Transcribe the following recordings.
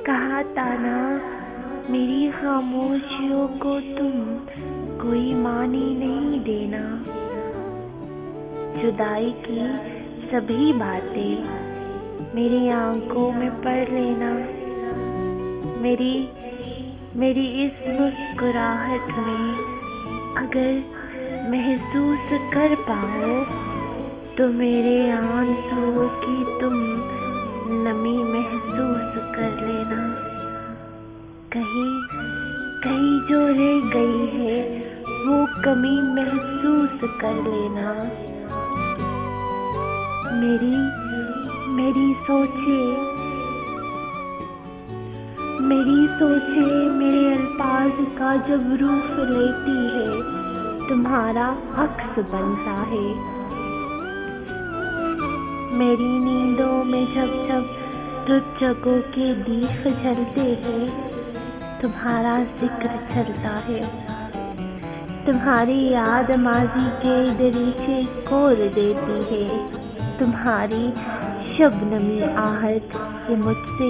कहा ताना मेरी खामोशियों को तुम कोई मानी नहीं देना। जुदाई की सभी बातें मेरी आंखों में पढ़ लेना। मेरी इस मुस्कुराहट में अगर महसूस कर पाओ तो मेरे आंसुओं की तुम नमी महसूस कर लेना। कहीं जो रह गई है वो कमी महसूस कर लेना। मेरी सोचे मेरे अल्फाज का जब रूप लेती है तुम्हारा अक्स बनता है। मेरी नींदों में जब जगों के दीप जलते हैं तुम्हारा जिक्र चलता है। तुम्हारी याद माजी के दरीचे खोल देती है। तुम्हारी शबनमी आहट ये मुझसे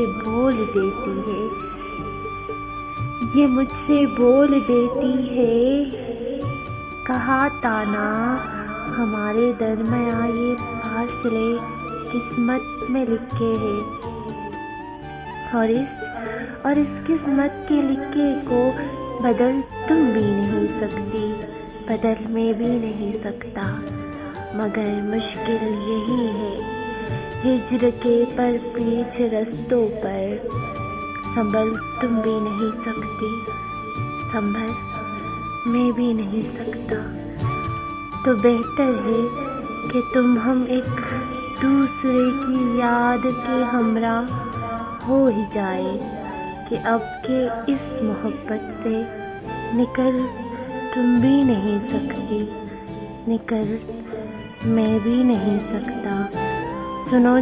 बोल देती है। कहा ताना हमारे दरमियाँ ये फासले किस्मत में लिखे हैं और इस किस्मत के लिखे को बदल तुम भी नहीं सकती, बदल में भी नहीं सकता। मगर मुश्किल यही है हिज्र के पर पीछ रस्तों पर संभल तुम भी नहीं सकती, संभल मैं भी नहीं सकता। तो बेहतर है कि तुम हम एक दूसरे की याद के हमरा हो ही जाए कि अब के इस मोहब्बत से निकल तुम भी नहीं सकती, निकल मैं भी नहीं सकता। सुनो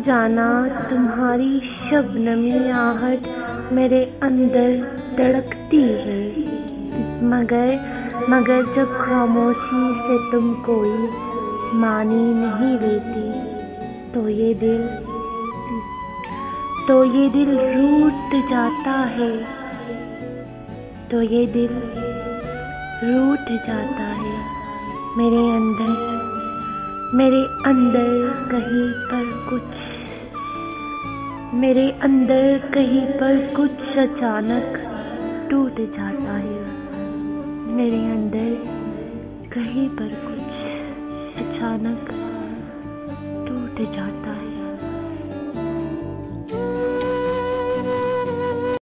जाना तुम्हारी शबनमी आहट मेरे अंदर धड़कती है। मगर जब खामोशी से तुम कोई मानी नहीं लेती तो ये दिल रूठ जाता है, तो ये दिल रूठ जाता है। मेरे अंदर कहीं पर कुछ अचानक टूट जाता है। मेरे अंदर कहीं पर कुछ अचानक टूट जाता है।